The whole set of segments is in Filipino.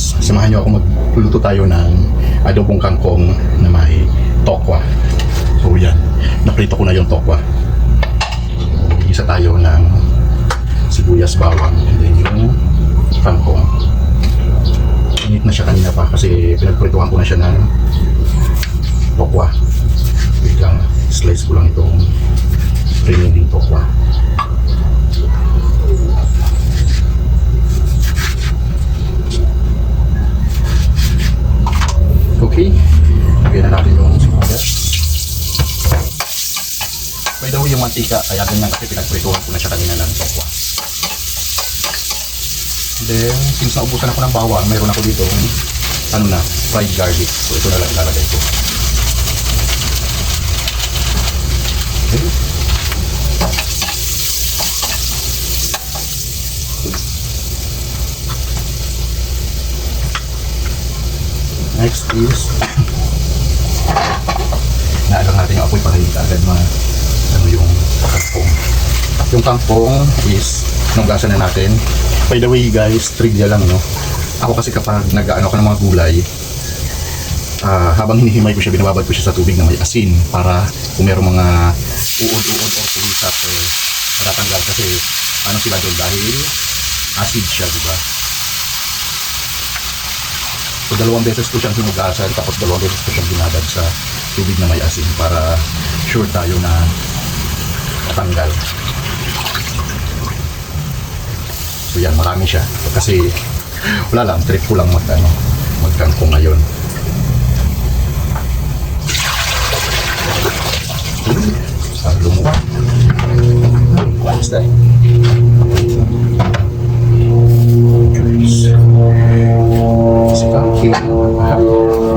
guys, samahan nyo ako magluto tayo ng adobong kangkong na may tokwa. So yan, naprito ko na yung tokwa. Isa tayo ng sibuyas, bawang, and then yung kangkong. Init na siya kanina pa kasi pinagprituhan ko na siya ng tokwa. Wait lang, slice ko lang itong remaining tokwa. Okay, lagyan na natin yung sibuyas. By the way, yung mantika, kaya ganyan kasi pinagprituhan ko na siya kanina ng tokwa. Then, since naubusan ako ng bawang, mayroon ako dito fried garlic. So, ito na lang ilalagay ko. Okay. Next is naalang natin yung apoy para hindi agad yung kangkong. Yung kangkong is nugasan na natin. By the way guys, trivia lang no. Ako kasi kapag nag-ano ko ng mga gulay, habang hinihimay ko siya, binababad ko siya sa tubig na may asin para kung merong mga uod-uod or tulisap matatanggal kasi ano sila doon dahil acid siya, diba? So, 2 beses ko siyang hinugasan tapos 2 beses ko siyang binabad sa tubig na may asin para sure tayo na matanggal. So yan, marami siya. Kasi wala lang, trip ko lang magkangkong ngayon. Lumuwa. What's that?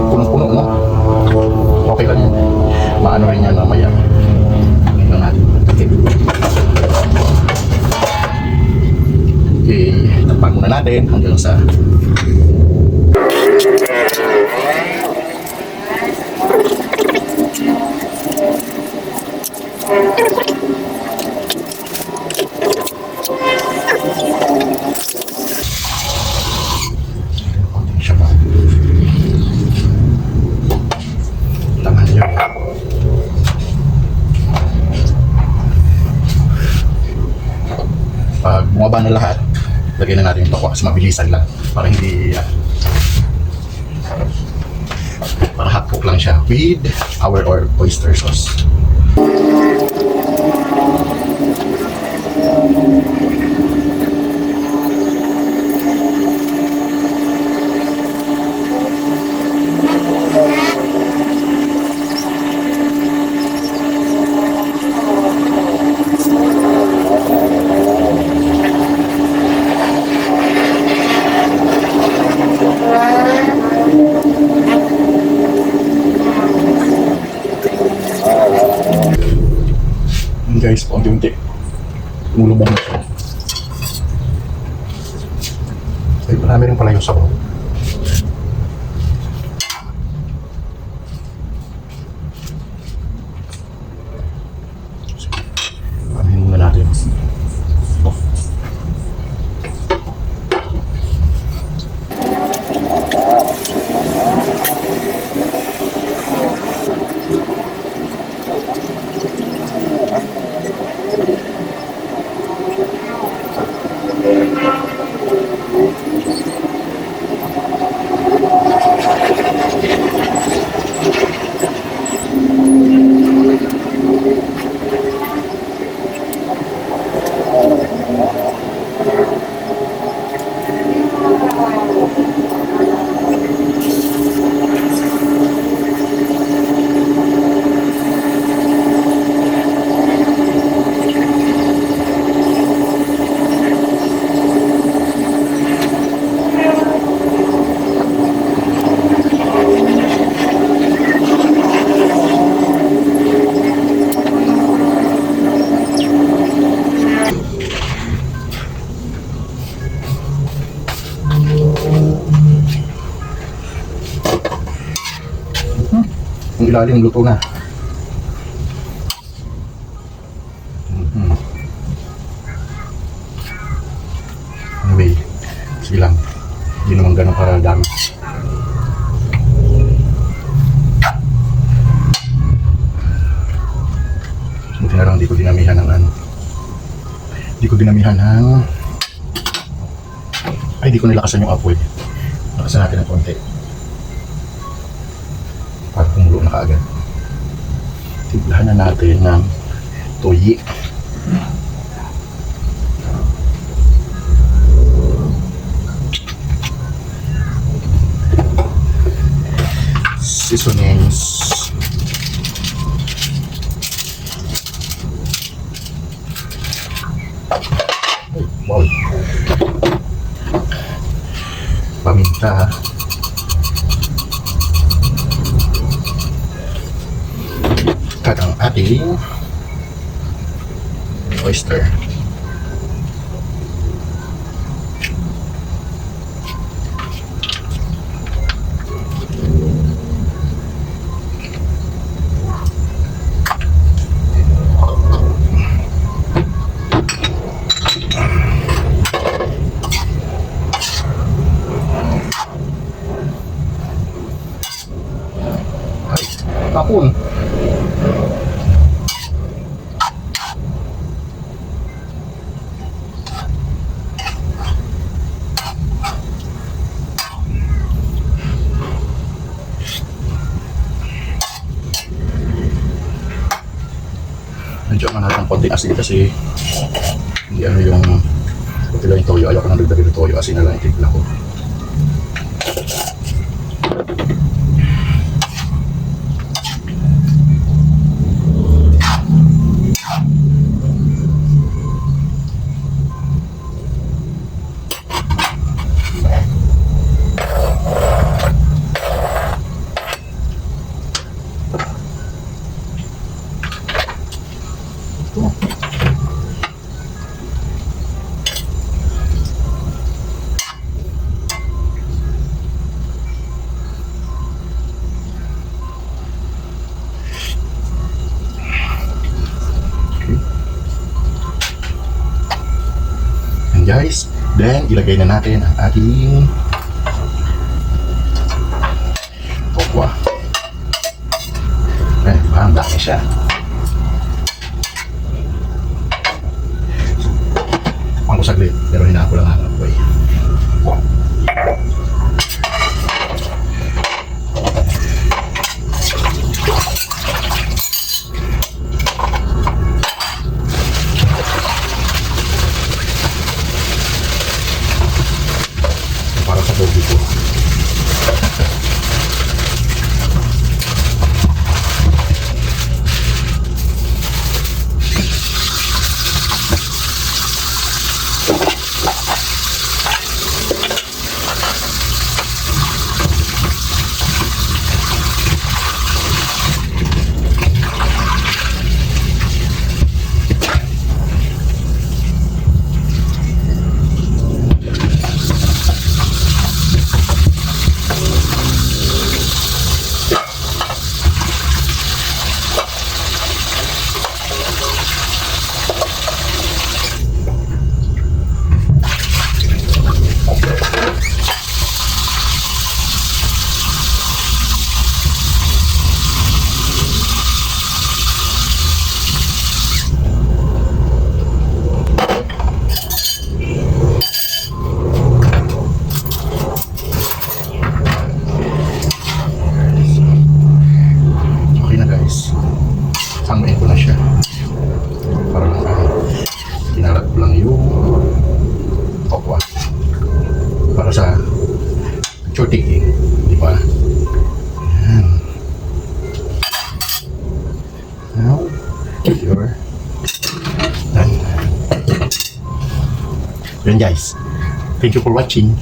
Punong-puno, no? Okay lang yun. Maano rin yan mamaya. Tingnan natin. Okay, tapan muna natin hanggang sa pag bumaba na lahat, lagyan na natin yung tokwa kasi mabilisan lang para hindi para hot cook lang siya with our oyster sauce. Guys, paunti-unti tumulubong na siya. Ay, marami rin pala yung sabaw. Panahin muna natin. Yung ilalim luto na. Anyway, sige lang. Hindi naman naman ganun karadami. Buti na lang di ko dinamihan ng ano. Di ko dinamihan ng... Ay, di ko nilakasan yung apoy. Lakasan natin ng konti. Para kumulo na kaagad. Timplahan na natin ng toyi. Seasonings. Wow. Paminta. At ang ating oyster. Tapon. Medyo natin ng konting asin kasi hindi ano yung konti lang yung toyo. Ayaw ko nang dagdagin yung toyo, asin na lang yung timpla ko. Guys, then ilagay na natin ang ating tokwa. Ayan, diba? Ang dami siya. Ang saglit, pero hinako lang ang apoy. Para sa dogi ko. Sangbain ko na siya para lang kinalat ko lang yung tokwa para sa chortiki, di ba? Ayan. Now you're done. Yun guys, thank you for watching.